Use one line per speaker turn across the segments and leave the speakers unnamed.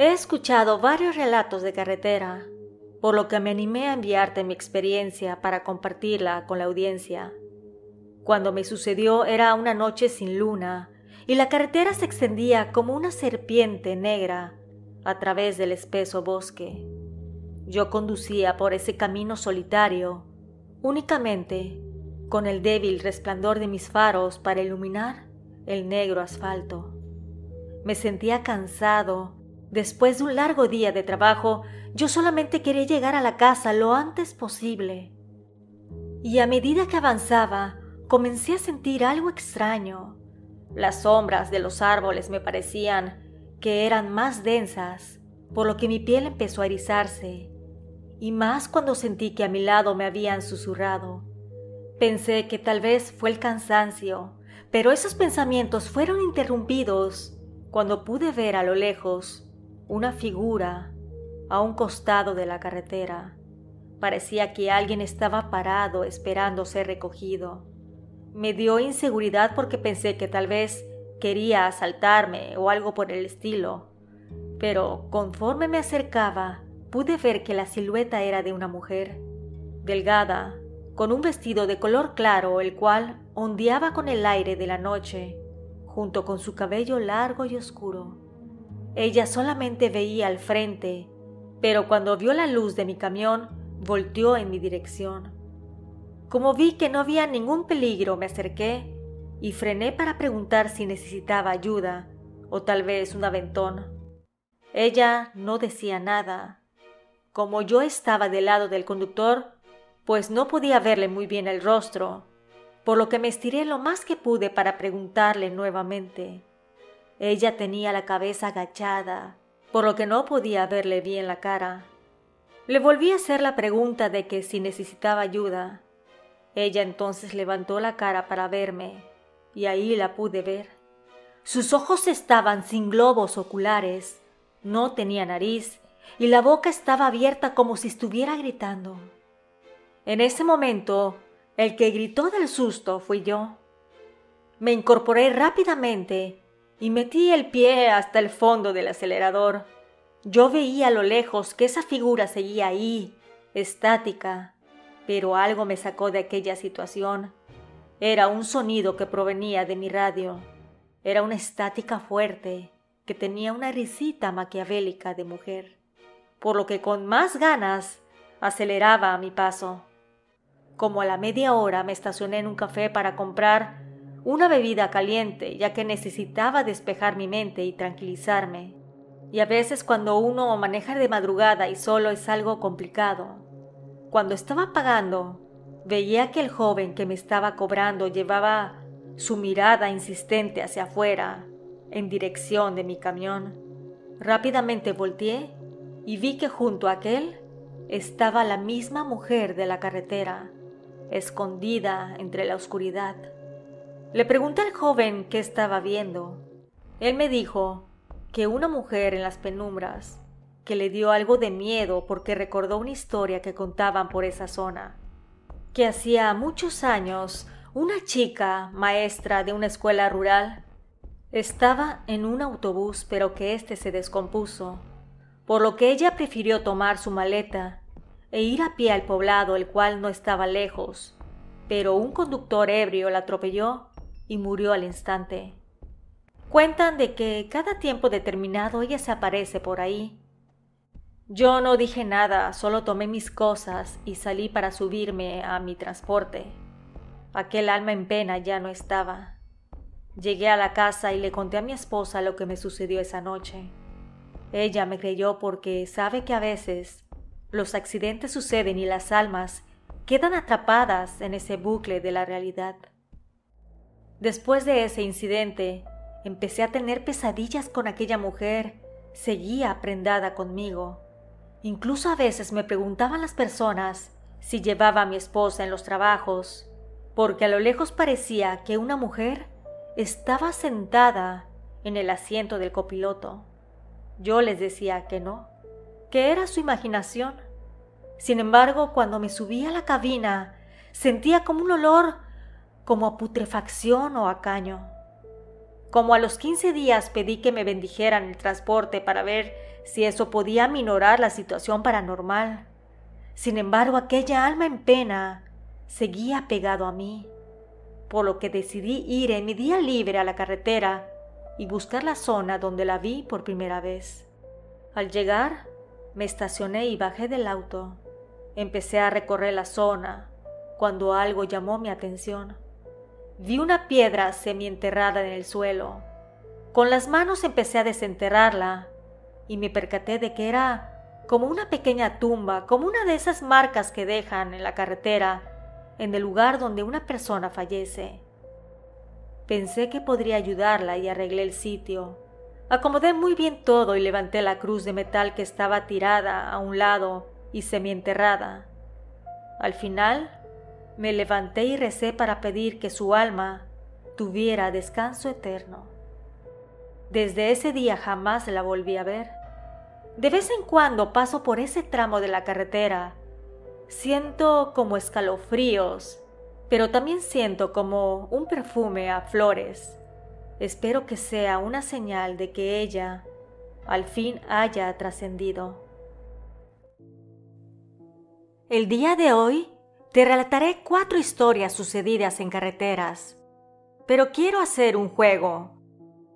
He escuchado varios relatos de carretera, por lo que me animé a enviarte mi experiencia para compartirla con la audiencia. Cuando me sucedió era una noche sin luna y la carretera se extendía como una serpiente negra a través del espeso bosque. Yo conducía por ese camino solitario, únicamente con el débil resplandor de mis faros para iluminar el negro asfalto. Me sentía cansado. Después de un largo día de trabajo, yo solamente quería llegar a la casa lo antes posible. Y a medida que avanzaba, comencé a sentir algo extraño. Las sombras de los árboles me parecían que eran más densas, por lo que mi piel empezó a erizarse, y más cuando sentí que a mi lado me habían susurrado. Pensé que tal vez fue el cansancio, pero esos pensamientos fueron interrumpidos cuando pude ver a lo lejos una figura a un costado de la carretera. Parecía que alguien estaba parado esperando ser recogido. Me dio inseguridad porque pensé que tal vez quería asaltarme o algo por el estilo, pero conforme me acercaba pude ver que la silueta era de una mujer, delgada, con un vestido de color claro, el cual ondeaba con el aire de la noche, junto con su cabello largo y oscuro. Ella solamente veía al frente, pero cuando vio la luz de mi camión, volteó en mi dirección. Como vi que no había ningún peligro, me acerqué y frené para preguntar si necesitaba ayuda o tal vez un aventón. Ella no decía nada. Como yo estaba del lado del conductor, pues no podía verle muy bien el rostro, por lo que me estiré lo más que pude para preguntarle nuevamente. Ella tenía la cabeza agachada, por lo que no podía verle bien la cara. Le volví a hacer la pregunta de que si necesitaba ayuda. Ella entonces levantó la cara para verme, y ahí la pude ver. Sus ojos estaban sin globos oculares, no tenía nariz, y la boca estaba abierta como si estuviera gritando. En ese momento, el que gritó del susto fui yo. Me incorporé rápidamente y metí el pie hasta el fondo del acelerador. Yo veía a lo lejos que esa figura seguía ahí, estática, pero algo me sacó de aquella situación. Era un sonido que provenía de mi radio. Era una estática fuerte que tenía una risita maquiavélica de mujer, por lo que con más ganas aceleraba a mi paso. Como a la media hora me estacioné en un café para comprar una bebida caliente, ya que necesitaba despejar mi mente y tranquilizarme. Y a veces cuando uno maneja de madrugada y solo es algo complicado. Cuando estaba pagando, veía que el joven que me estaba cobrando llevaba su mirada insistente hacia afuera, en dirección de mi camión. Rápidamente volteé y vi que junto a aquel estaba la misma mujer de la carretera, escondida entre la oscuridad. Le pregunté al joven qué estaba viendo. Él me dijo que una mujer en las penumbras, que le dio algo de miedo porque recordó una historia que contaban por esa zona, que hacía muchos años una chica, maestra de una escuela rural, estaba en un autobús pero que éste se descompuso, por lo que ella prefirió tomar su maleta e ir a pie al poblado, el cual no estaba lejos, pero un conductor ebrio la atropelló y murió al instante. Cuentan de que cada tiempo determinado ella se aparece por ahí. Yo no dije nada, solo tomé mis cosas y salí para subirme a mi transporte. Aquel alma en pena ya no estaba. Llegué a la casa y le conté a mi esposa lo que me sucedió esa noche. Ella me creyó porque sabe que a veces los accidentes suceden y las almas quedan atrapadas en ese bucle de la realidad. Después de ese incidente, empecé a tener pesadillas con aquella mujer. Seguía prendada conmigo. Incluso a veces me preguntaban las personas si llevaba a mi esposa en los trabajos, porque a lo lejos parecía que una mujer estaba sentada en el asiento del copiloto. Yo les decía que no, que era su imaginación. Sin embargo, cuando me subí a la cabina, sentía como un olor como a putrefacción o a caño. Como a los 15 días pedí que me bendijeran el transporte para ver si eso podía minorar la situación paranormal. Sin embargo, aquella alma en pena seguía pegado a mí, por lo que decidí ir en mi día libre a la carretera y buscar la zona donde la vi por primera vez. Al llegar, me estacioné y bajé del auto. Empecé a recorrer la zona cuando algo llamó mi atención. Vi una piedra semienterrada en el suelo. Con las manos empecé a desenterrarla y me percaté de que era como una pequeña tumba, como una de esas marcas que dejan en la carretera en el lugar donde una persona fallece. Pensé que podría ayudarla y arreglé el sitio. Acomodé muy bien todo y levanté la cruz de metal que estaba tirada a un lado y semienterrada. Al final, me levanté y recé para pedir que su alma tuviera descanso eterno. Desde ese día jamás la volví a ver. De vez en cuando paso por ese tramo de la carretera. Siento como escalofríos, pero también siento como un perfume a flores. Espero que sea una señal de que ella al fin haya trascendido. El día de hoy te relataré 4 historias sucedidas en carreteras, pero quiero hacer un juego.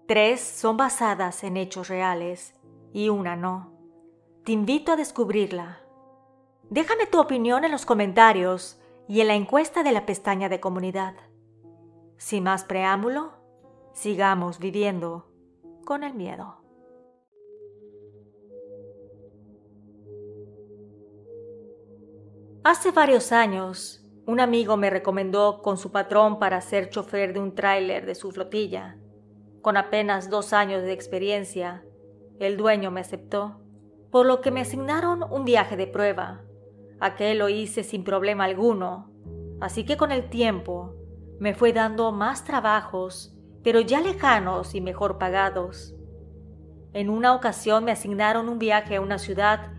3 son basadas en hechos reales y una no. Te invito a descubrirla. Déjame tu opinión en los comentarios y en la encuesta de la pestaña de comunidad. Sin más preámbulo, sigamos viviendo con el miedo. Hace varios años, un amigo me recomendó con su patrón para ser chofer de un tráiler de su flotilla. Con apenas 2 años de experiencia, el dueño me aceptó, por lo que me asignaron un viaje de prueba. Aquel lo hice sin problema alguno, así que con el tiempo me fue dando más trabajos, pero ya lejanos y mejor pagados. En una ocasión me asignaron un viaje a una ciudad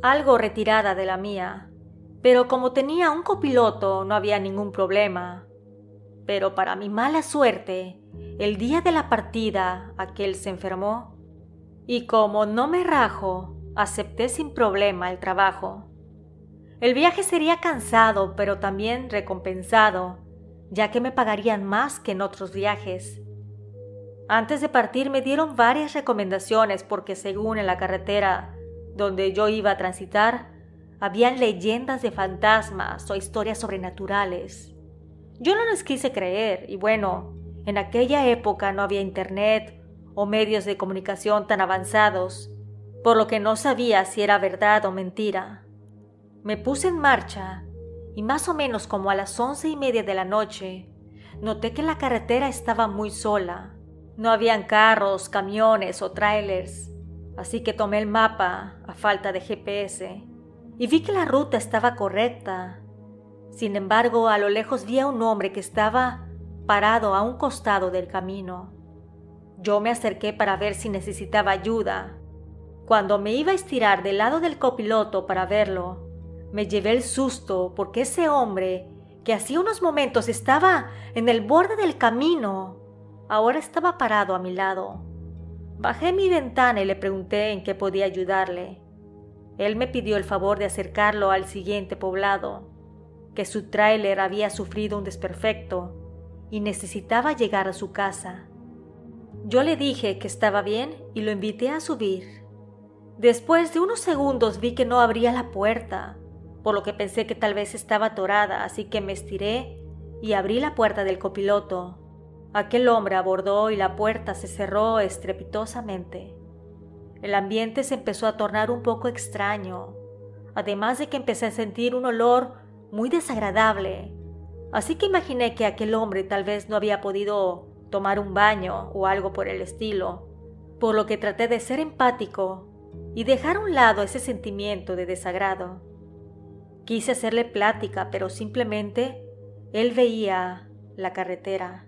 algo retirada de la mía, pero como tenía un copiloto no había ningún problema. Pero para mi mala suerte, el día de la partida aquel se enfermó, y como no me rajo, acepté sin problema el trabajo. El viaje sería cansado, pero también recompensado, ya que me pagarían más que en otros viajes. Antes de partir me dieron varias recomendaciones porque según en la carretera donde yo iba a transitar, habían leyendas de fantasmas o historias sobrenaturales. Yo no les quise creer y bueno, en aquella época no había internet o medios de comunicación tan avanzados, por lo que no sabía si era verdad o mentira. Me puse en marcha y más o menos como a las 11:30 de la noche, noté que la carretera estaba muy sola. No habían carros, camiones o trailers, así que tomé el mapa a falta de GPS y vi que la ruta estaba correcta. Sin embargo, a lo lejos vi a un hombre que estaba parado a un costado del camino. Yo me acerqué para ver si necesitaba ayuda. Cuando me iba a estirar del lado del copiloto para verlo, me llevé el susto porque ese hombre, que hacía unos momentos estaba en el borde del camino, ahora estaba parado a mi lado. Bajé mi ventana y le pregunté en qué podía ayudarle. Él me pidió el favor de acercarlo al siguiente poblado, que su tráiler había sufrido un desperfecto y necesitaba llegar a su casa. Yo le dije que estaba bien y lo invité a subir. Después de unos segundos vi que no abría la puerta, por lo que pensé que tal vez estaba atorada, así que me estiré y abrí la puerta del copiloto. Aquel hombre abordó y la puerta se cerró estrepitosamente. El ambiente se empezó a tornar un poco extraño, además de que empecé a sentir un olor muy desagradable, así que imaginé que aquel hombre tal vez no había podido tomar un baño o algo por el estilo, por lo que traté de ser empático y dejar a un lado ese sentimiento de desagrado. Quise hacerle plática, pero simplemente él veía la carretera.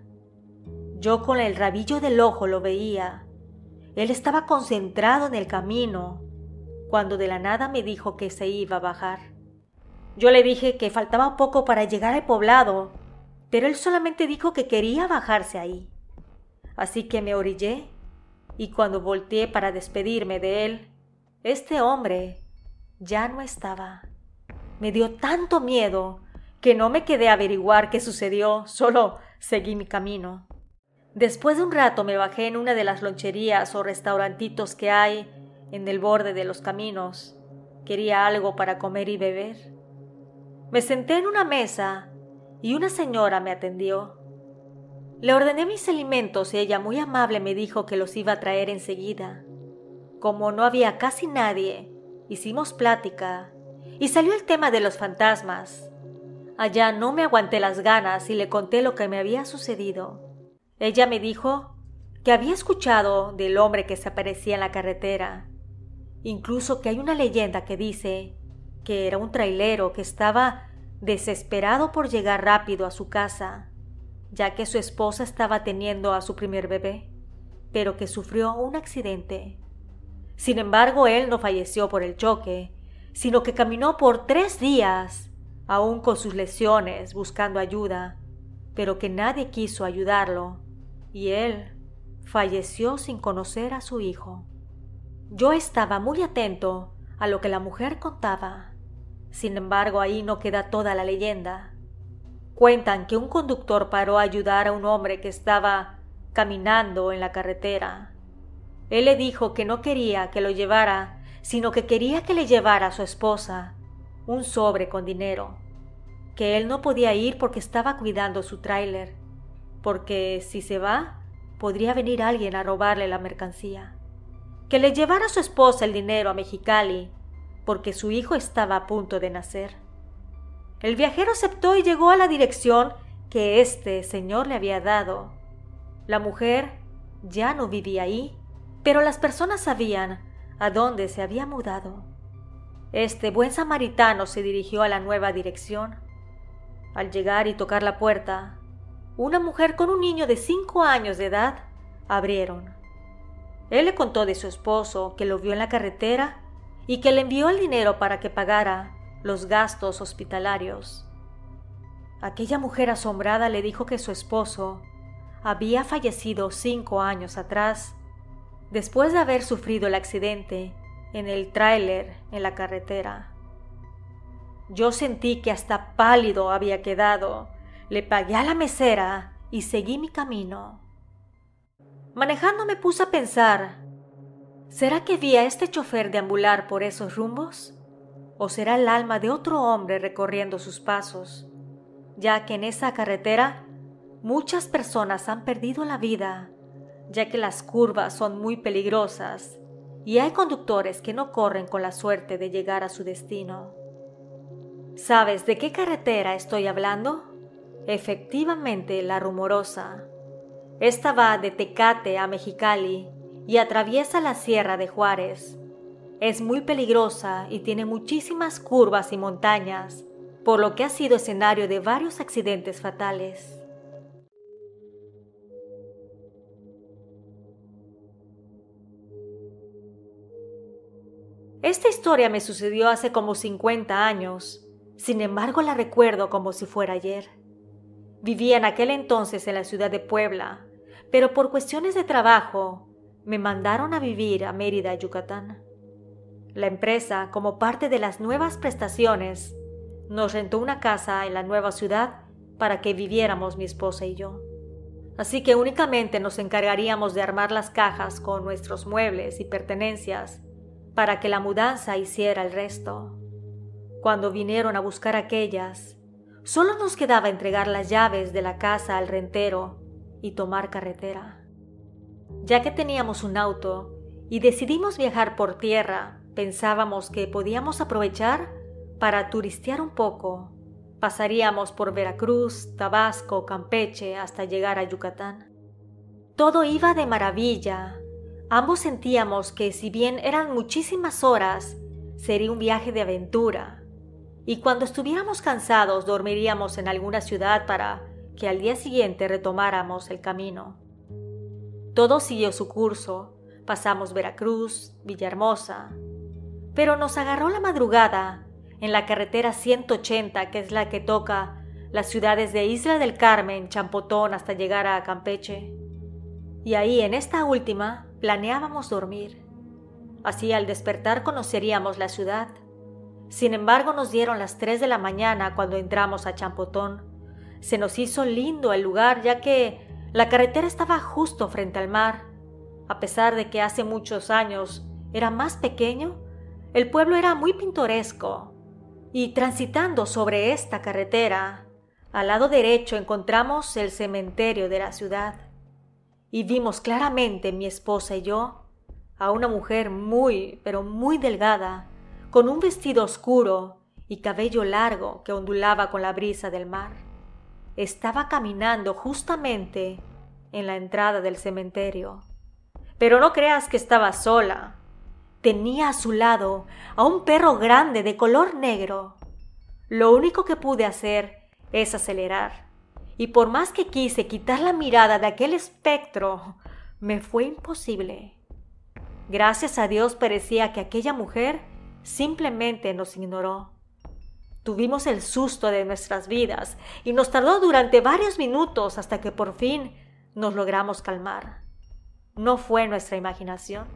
Yo con el rabillo del ojo lo veía. Él estaba concentrado en el camino, cuando de la nada me dijo que se iba a bajar. Yo le dije que faltaba poco para llegar al poblado, pero él solamente dijo que quería bajarse ahí. así que me orillé, y cuando volteé para despedirme de él, este hombre ya no estaba. Me dio tanto miedo que no me quedé a averiguar qué sucedió, solo seguí mi camino. Después de un rato me bajé en una de las loncherías o restaurantitos que hay en el borde de los caminos. Quería algo para comer y beber. Me senté en una mesa y una señora me atendió. Le ordené mis alimentos y ella muy amable me dijo que los iba a traer enseguida. Como no había casi nadie, hicimos plática y salió el tema de los fantasmas. Allá no me aguanté las ganas y le conté lo que me había sucedido. Ella me dijo que había escuchado del hombre que se aparecía en la carretera, incluso que hay una leyenda que dice que era un trailero que estaba desesperado por llegar rápido a su casa, ya que su esposa estaba teniendo a su primer bebé, pero que sufrió un accidente. Sin embargo, él no falleció por el choque, sino que caminó por 3 días, aún con sus lesiones, buscando ayuda, pero que nadie quiso ayudarlo, y él falleció sin conocer a su hijo. Yo estaba muy atento a lo que la mujer contaba. Sin embargo, ahí no queda toda la leyenda. Cuentan que un conductor paró a ayudar a un hombre que estaba caminando en la carretera. Él le dijo que no quería que lo llevara, sino que quería que le llevara a su esposa un sobre con dinero, que él no podía ir porque estaba cuidando su tráiler, porque si se va, podría venir alguien a robarle la mercancía. Que le llevara a su esposa el dinero a Mexicali, porque su hijo estaba a punto de nacer. El viajero aceptó y llegó a la dirección que este señor le había dado. La mujer ya no vivía ahí, pero las personas sabían a dónde se había mudado. Este buen samaritano se dirigió a la nueva dirección. Al llegar y tocar la puerta, una mujer con un niño de 5 años de edad abrieron. Él le contó de su esposo, que lo vio en la carretera y que le envió el dinero para que pagara los gastos hospitalarios. Aquella mujer asombrada le dijo que su esposo había fallecido 5 años atrás, después de haber sufrido el accidente en el tráiler en la carretera. Yo sentí que hasta pálido había quedado. Le pagué a la mesera y seguí mi camino. Manejando me puse a pensar, ¿será que vi a este chofer deambular por esos rumbos? ¿O será el alma de otro hombre recorriendo sus pasos? Ya que en esa carretera muchas personas han perdido la vida, ya que las curvas son muy peligrosas y hay conductores que no corren con la suerte de llegar a su destino. ¿Sabes de qué carretera estoy hablando? Efectivamente, la Rumorosa. Esta va de Tecate a Mexicali y atraviesa la Sierra de Juárez. Es muy peligrosa y tiene muchísimas curvas y montañas, por lo que ha sido escenario de varios accidentes fatales. Esta historia me sucedió hace como 50 años, sin embargo la recuerdo como si fuera ayer. Vivía en aquel entonces en la ciudad de Puebla, pero por cuestiones de trabajo me mandaron a vivir a Mérida, Yucatán. La empresa, como parte de las nuevas prestaciones, nos rentó una casa en la nueva ciudad para que viviéramos mi esposa y yo. Así que únicamente nos encargaríamos de armar las cajas con nuestros muebles y pertenencias para que la mudanza hiciera el resto. Cuando vinieron a buscar aquellas, solo nos quedaba entregar las llaves de la casa al rentero y tomar carretera. Ya que teníamos un auto y decidimos viajar por tierra, pensábamos que podíamos aprovechar para turistear un poco. Pasaríamos por Veracruz, Tabasco, Campeche hasta llegar a Yucatán. Todo iba de maravilla. Ambos sentíamos que si bien eran muchísimas horas, sería un viaje de aventura. Y cuando estuviéramos cansados dormiríamos en alguna ciudad para que al día siguiente retomáramos el camino. Todo siguió su curso. Pasamos Veracruz, Villahermosa. Pero nos agarró la madrugada en la carretera 180, que es la que toca las ciudades de Isla del Carmen, Champotón, hasta llegar a Campeche. y ahí en esta última planeábamos dormir. Así al despertar conoceríamos la ciudad. Sin embargo, nos dieron las 3 de la mañana cuando entramos a Champotón. Se nos hizo lindo el lugar, ya que la carretera estaba justo frente al mar. A pesar de que hace muchos años era más pequeño, el pueblo era muy pintoresco. Y transitando sobre esta carretera, al lado derecho encontramos el cementerio de la ciudad. Y vimos claramente, mi esposa y yo, a una mujer muy, pero muy delgada, con un vestido oscuro y cabello largo que ondulaba con la brisa del mar. Estaba caminando justamente en la entrada del cementerio. Pero no creas que estaba sola. Tenía a su lado a un perro grande de color negro. Lo único que pude hacer es acelerar, y por más que quise quitar la mirada de aquel espectro, me fue imposible. Gracias a Dios parecía que aquella mujer simplemente nos ignoró. Tuvimos el susto de nuestras vidas y nos tardó durante varios minutos hasta que por fin nos logramos calmar. No fue nuestra imaginación.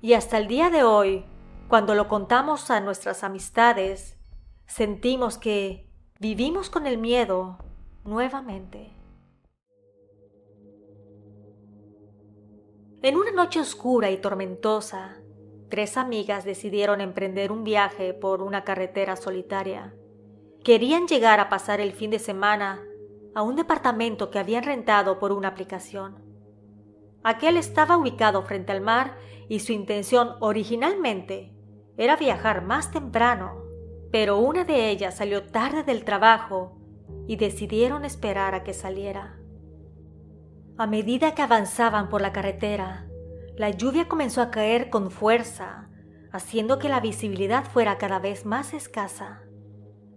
Y hasta el día de hoy, cuando lo contamos a nuestras amistades, sentimos que vivimos con el miedo nuevamente. En una noche oscura y tormentosa, 3 amigas decidieron emprender un viaje por una carretera solitaria. Querían llegar a pasar el fin de semana a un departamento que habían rentado por una aplicación. Aquel estaba ubicado frente al mar y su intención originalmente era viajar más temprano, pero una de ellas salió tarde del trabajo y decidieron esperar a que saliera. A medida que avanzaban por la carretera, la lluvia comenzó a caer con fuerza, haciendo que la visibilidad fuera cada vez más escasa.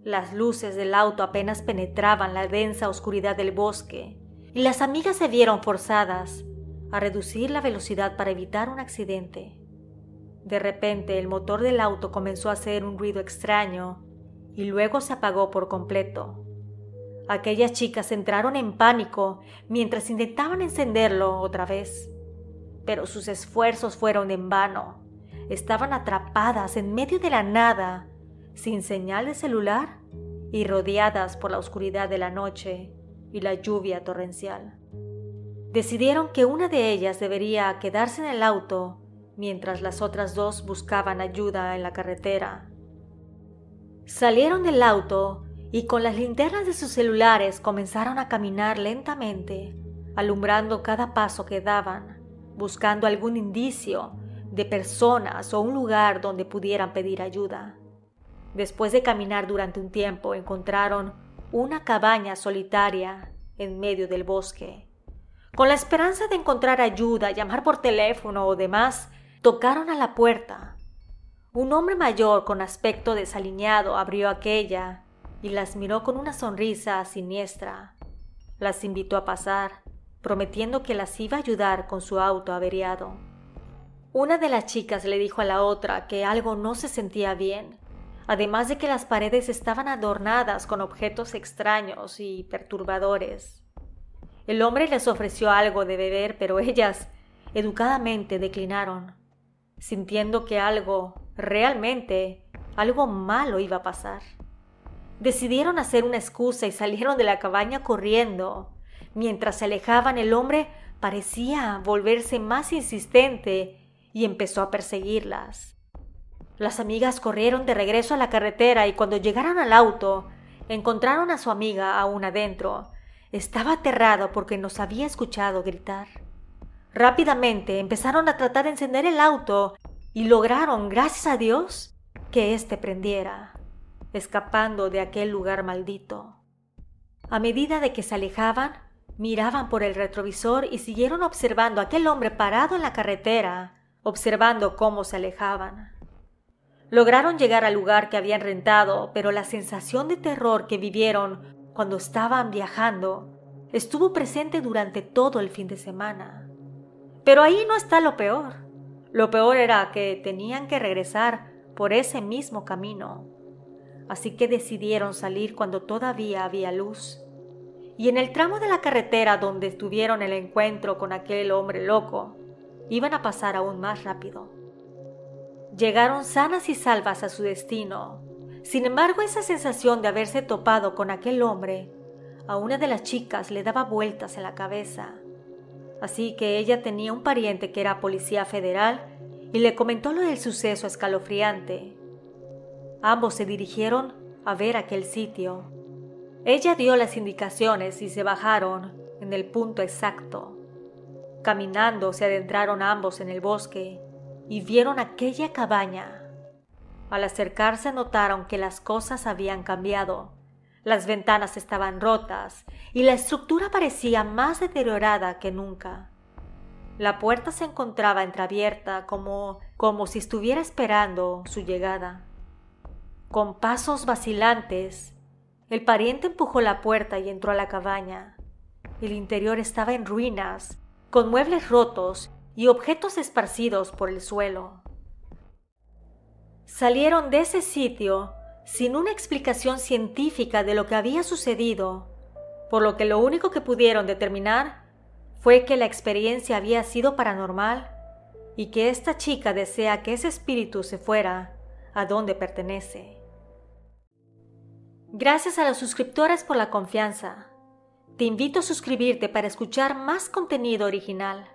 Las luces del auto apenas penetraban la densa oscuridad del bosque, y las amigas se vieron forzadas a reducir la velocidad para evitar un accidente. De repente, el motor del auto comenzó a hacer un ruido extraño y luego se apagó por completo. Aquellas chicas entraron en pánico mientras intentaban encenderlo otra vez, pero sus esfuerzos fueron en vano. Estaban atrapadas en medio de la nada, sin señal de celular y rodeadas por la oscuridad de la noche y la lluvia torrencial. Decidieron que una de ellas debería quedarse en el auto mientras las otras 2 buscaban ayuda en la carretera. Salieron del auto y con las linternas de sus celulares comenzaron a caminar lentamente, alumbrando cada paso que daban, buscando algún indicio de personas o un lugar donde pudieran pedir ayuda. Después de caminar durante un tiempo, encontraron una cabaña solitaria en medio del bosque. Con la esperanza de encontrar ayuda, llamar por teléfono o demás, tocaron a la puerta. Un hombre mayor con aspecto desaliñado abrió aquella y las miró con una sonrisa siniestra. Las invitó a pasar, prometiendo que las iba a ayudar con su auto averiado. Una de las chicas le dijo a la otra que algo no se sentía bien, además de que las paredes estaban adornadas con objetos extraños y perturbadores. El hombre les ofreció algo de beber, pero ellas educadamente declinaron, sintiendo que algo malo iba a pasar. Decidieron hacer una excusa y salieron de la cabaña corriendo. Mientras se alejaban, el hombre parecía volverse más insistente y empezó a perseguirlas. Las amigas corrieron de regreso a la carretera y cuando llegaron al auto, encontraron a su amiga aún adentro. Estaba aterrado porque nos había escuchado gritar. Rápidamente empezaron a tratar de encender el auto y lograron, gracias a Dios, que éste prendiera, escapando de aquel lugar maldito. A medida de que se alejaban, miraban por el retrovisor y siguieron observando a aquel hombre parado en la carretera, observando cómo se alejaban. Lograron llegar al lugar que habían rentado, pero la sensación de terror que vivieron cuando estaban viajando estuvo presente durante todo el fin de semana. Pero ahí no está lo peor. Lo peor era que tenían que regresar por ese mismo camino. Así que decidieron salir cuando todavía había luz. y en el tramo de la carretera donde tuvieron el encuentro con aquel hombre loco, iban a pasar aún más rápido. Llegaron sanas y salvas a su destino. Sin embargo, esa sensación de haberse topado con aquel hombre a una de las chicas le daba vueltas en la cabeza. Así que ella tenía un pariente que era policía federal y le comentó lo del suceso escalofriante. Ambos se dirigieron a ver aquel sitio. Ella dio las indicaciones y se bajaron en el punto exacto. Caminando se adentraron ambos en el bosque y vieron aquella cabaña. Al acercarse notaron que las cosas habían cambiado. Las ventanas estaban rotas y la estructura parecía más deteriorada que nunca. La puerta se encontraba entreabierta como si estuviera esperando su llegada. Con pasos vacilantes, el pariente empujó la puerta y entró a la cabaña. El interior estaba en ruinas, con muebles rotos y objetos esparcidos por el suelo. Salieron de ese sitio sin una explicación científica de lo que había sucedido, por lo que lo único que pudieron determinar fue que la experiencia había sido paranormal y que esta chica desea que ese espíritu se fuera a donde pertenece. Gracias a los suscriptores por la confianza. Te invito a suscribirte para escuchar más contenido original.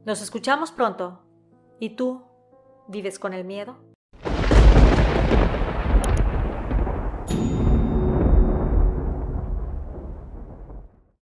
Nos escuchamos pronto. ¿Y tú, vives con el miedo?